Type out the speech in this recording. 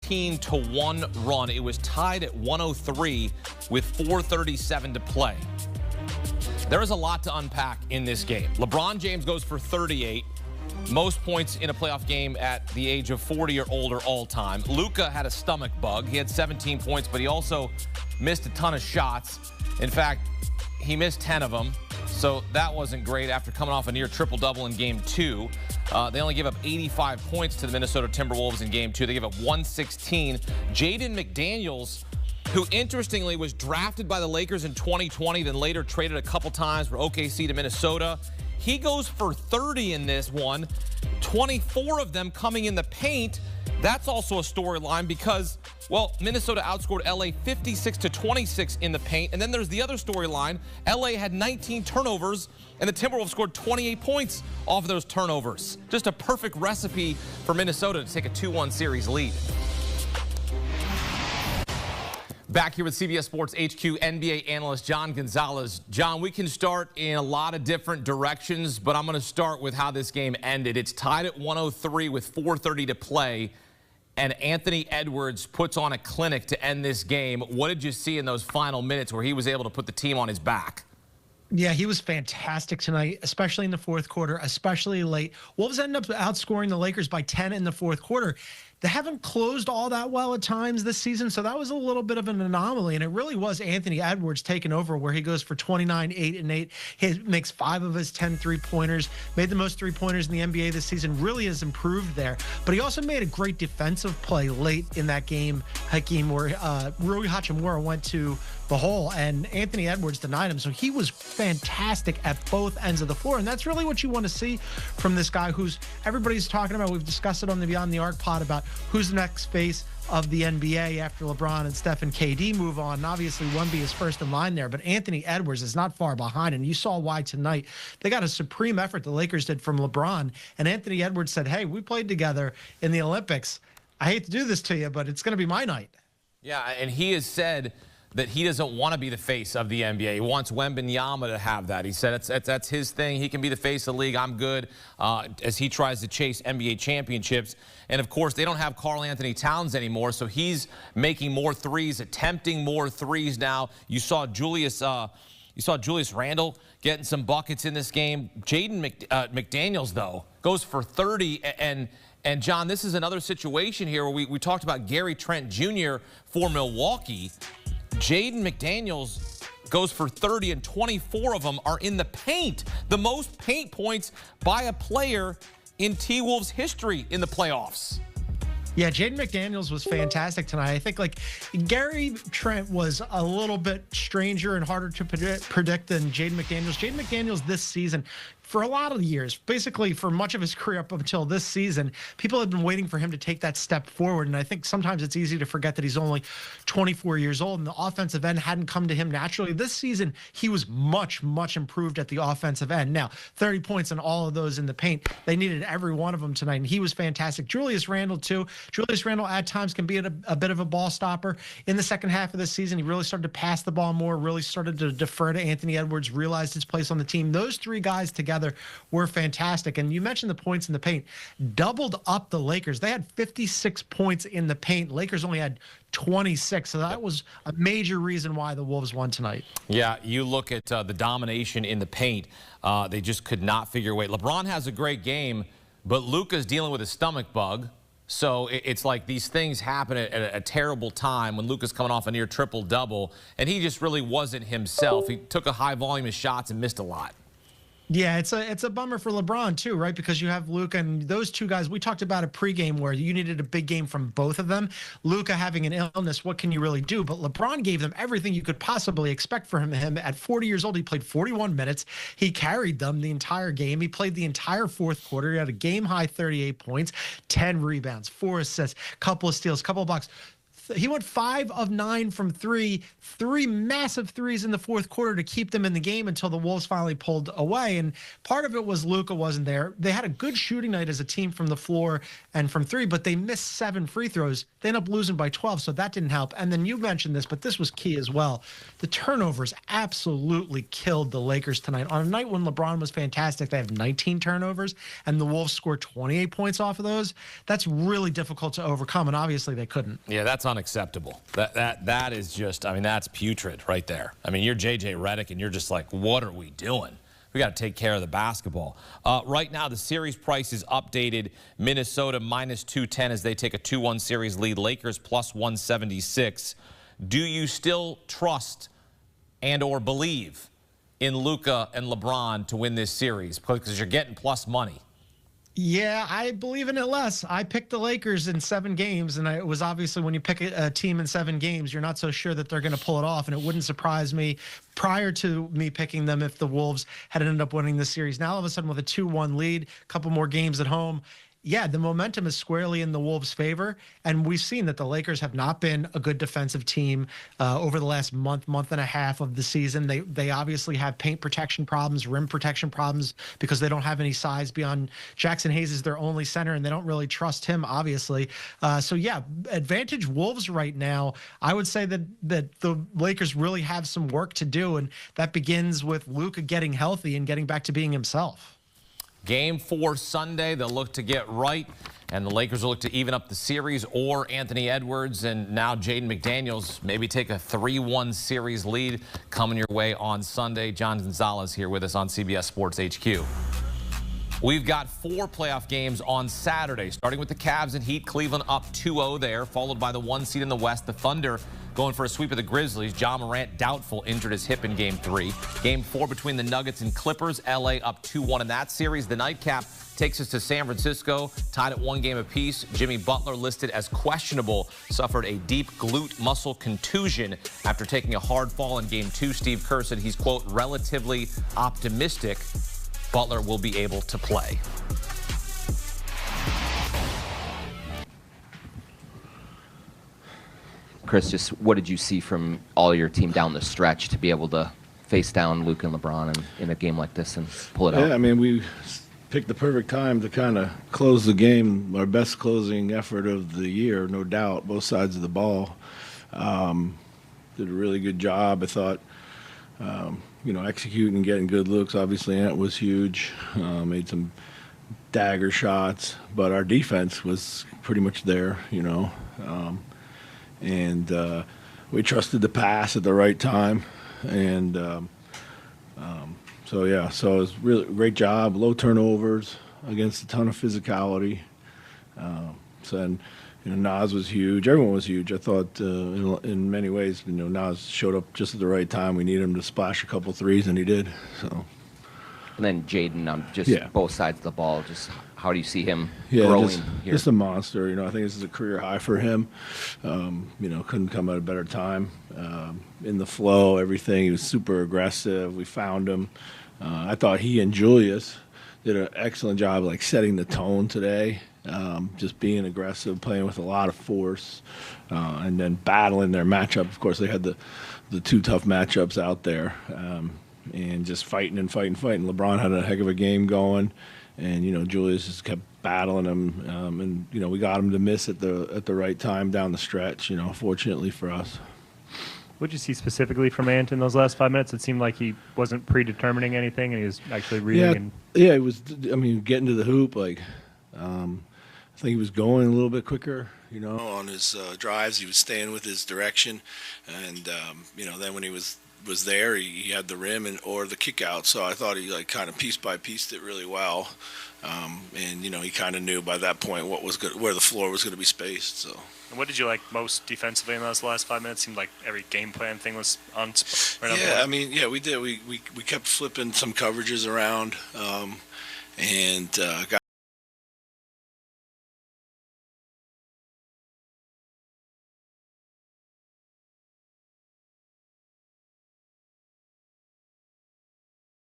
16-1 run. It was tied at 103 with 4:37 to play. There is a lot to unpack in this game. LeBron James goes for 38. Most points in a playoff game at the age of 40 or older all time. Luka had a stomach bug. He had 17 points, but he also missed a ton of shots. In fact, he missed 10 of them, so that wasn't great after coming off a near triple-double in Game 2. They only gave up 85 points to the Minnesota Timberwolves in Game 2. They gave up 116. Jaden McDaniels, who interestingly was drafted by the Lakers in 2020, then later traded a couple times from OKC to Minnesota. He goes for 30 in this one, 24 of them coming in the paint. That's also a storyline because, well, Minnesota outscored LA 56-26 in the paint. And then there's the other storyline. LA had 19 turnovers, and the Timberwolves scored 28 points off of those turnovers. Just a perfect recipe for Minnesota to take a 2-1 series lead. Back here with CBS Sports HQ NBA analyst John Gonzalez. John, we can start in a lot of different directions, but I'm going to start with how this game ended. It's tied at 103 with 4:30 to play, and Anthony Edwards puts on a clinic to end this game. What did you see in those final minutes where he was able to put the team on his back? Yeah, he was fantastic tonight, especially in the fourth quarter, especially late. Wolves ended up outscoring the Lakers by 10 in the fourth quarter. They haven't closed all that well at times this season, so that was a little bit of an anomaly, and it really was Anthony Edwards taking over where he goes for 29, 8, and 8. He makes 5 of his 10 three-pointers, made the most three-pointers in the NBA this season, really has improved there. But he also made a great defensive play late in that game, Hakeem, where Rui Hachimura went to the hole, and Anthony Edwards denied him. So he was fantastic at both ends of the floor, and that's really what you want to see from this guy who's everybody's talking about. We've discussed it on the Beyond the Arc pod about who's the next face of the NBA after LeBron and Steph and KD move on. And obviously, Wemby is first in line there, but Anthony Edwards is not far behind, and you saw why tonight. They got a supreme effort, the Lakers did, from LeBron, and Anthony Edwards said, hey, we played together in the Olympics. I hate to do this to you, but it's going to be my night. Yeah, and he has said that he doesn't want to be the face of the NBA. He wants Wembanyama to have that. He said that's his thing. He can be the face of the league. I'm good as he tries to chase NBA championships. And, of course, they don't have Karl Anthony Towns anymore, so he's making more threes, attempting more threes now. You saw Julius Randle getting some buckets in this game. Jaden McDaniels, though, goes for 30. And John, this is another situation here where we talked about Gary Trent Jr. for Milwaukee. Jaden McDaniels goes for 30, and 24 of them are in the paint. The most paint points by a player in T-Wolves history in the playoffs. Yeah, Jaden McDaniels was fantastic tonight. I think, like, Gary Trent was a little bit stranger and harder to predict than Jaden McDaniels. Jaden McDaniels this season, for a lot of years, basically for much of his career up until this season, people have been waiting for him to take that step forward. And I think sometimes it's easy to forget that he's only 24 years old and the offensive end hadn't come to him naturally. This season, he was much, much improved at the offensive end. Now, 30 points in all of those in the paint. They needed every one of them tonight, and he was fantastic. Julius Randle, too. Julius Randle at times can be a bit of a ball stopper. In the second half of the season, he really started to pass the ball more, really started to defer to Anthony Edwards, realized his place on the team. Those three guys together were fantastic. And you mentioned the points in the paint. Doubled up the Lakers. They had 56 points in the paint. Lakers only had 26. So that was a major reason why the Wolves won tonight. Yeah, you look at the domination in the paint. They just could not figure a way. LeBron has a great game, but Luka's dealing with a stomach bug. So it's like these things happen at a terrible time when Luka's coming off a near triple-double, and he just really wasn't himself. He took a high volume of shots and missed a lot. Yeah, it's a bummer for LeBron, too, right? Because you have Luka and those two guys. We talked about a pregame where you needed a big game from both of them. Luka having an illness, what can you really do? But LeBron gave them everything you could possibly expect from him. At 40 years old, he played 41 minutes. He carried them the entire game. He played the entire fourth quarter. He had a game-high 38 points, 10 rebounds, 4 assists, couple of steals, couple of blocks. he went 5 of 9 from 3, 3 massive threes in the fourth quarter to keep them in the game until the Wolves finally pulled away. And part of it was Luka wasn't there. They had a good shooting night as a team from the floor and from 3, but they missed 7 free throws. They ended up losing by 12, so that didn't help. And then you mentioned this, but this was key as well. The turnovers absolutely killed the Lakers tonight. On a night when LeBron was fantastic, they have 19 turnovers, and the Wolves scored 28 points off of those. That's really difficult to overcome, and obviously they couldn't. Yeah, that's unacceptable. That is just, I mean, that's putrid right there. I mean, you're J.J. Redick, and you're just like, what are we doing? We got to take care of the basketball. Right now, the series price is updated. Minnesota minus 210 as they take a 2-1 series lead. Lakers plus 176. Do you still trust and or believe in Luka and LeBron to win this series? Because you're getting plus money. Yeah, I believe in it less. I picked the Lakers in 7 games, and it was obviously when you pick a team in 7 games, you're not so sure that they're going to pull it off, and it wouldn't surprise me prior to me picking them if the Wolves had ended up winning the series. Now, all of a sudden, with a 2-1 lead, a couple more games at home, yeah, the momentum is squarely in the Wolves' favor, and we've seen that the Lakers have not been a good defensive team over the last month and a half of the season. They obviously have paint protection problems, rim protection problems, because they don't have any size beyond Jackson Hayes is their only center, and they don't really trust him, obviously. So, yeah, advantage Wolves right now. I would say that the Lakers really have some work to do, and that begins with Luka getting healthy and getting back to being himself. Game 4 Sunday, they'll look to get right, and the Lakers will look to even up the series, or Anthony Edwards and now Jaden McDaniels maybe take a 3-1 series lead coming your way on Sunday. John Gonzalez here with us on CBS Sports HQ. We've got 4 playoff games on Saturday, starting with the Cavs and Heat. Cleveland up 2-0 there, followed by the 1 seed in the West, the Thunder, going for a sweep of the Grizzlies. Ja Morant doubtful, injured his hip in Game 3. Game 4 between the Nuggets and Clippers. LA up 2-1 in that series. The nightcap takes us to San Francisco, tied at 1 game apiece. Jimmy Butler listed as questionable, suffered a deep glute muscle contusion after taking a hard fall in Game 2. Steve Kerr said he's, quote, relatively optimistic Butler will be able to play. Chris, just what did you see from all your team down the stretch to be able to face down Luka and LeBron in a game like this and pull it out? Yeah, I mean, we picked the perfect time to kind of close the game. Our best closing effort of the year, no doubt, both sides of the ball. Did a really good job, I thought. Executing and getting good looks. Obviously, Ant was huge. Made some dagger shots, but our defense was pretty much there, and we trusted the pass at the right time, and so it was really a great job. Low turnovers against a ton of physicality. Nas was huge. Everyone was huge. I thought in many ways, Nas showed up just at the right time. We needed him to splash a couple threes, and he did. So. And then Jaden on both sides of the ball. Just how do you see him growing here? Just a monster. I think this is a career high for him. Couldn't come at a better time. In the flow, everything. He was super aggressive. We found him. I thought he and Julius did an excellent job, setting the tone today. Just being aggressive, playing with a lot of force, and then battling their matchup. Of course, they had the 2 tough matchups out there, and just fighting. LeBron had a heck of a game going, and Julius just kept battling him, and we got him to miss at the right time down the stretch. Fortunately for us. What did you see specifically from Ant in those last 5 minutes? It seemed like he wasn't predetermining anything, and he was actually reading. Yeah, it was. I mean, getting to the hoop, I think he was going a little bit quicker, on his drives. He was staying with his direction, and then when he was there, he had the rim or the kick out. So I thought he kind of piece by piece it really well, and he kind of knew by that point where the floor was going to be spaced. So. And what did you like most defensively in those last 5 minutes? Seemed like every game plan thing was on. We did. We kept flipping some coverages around. And got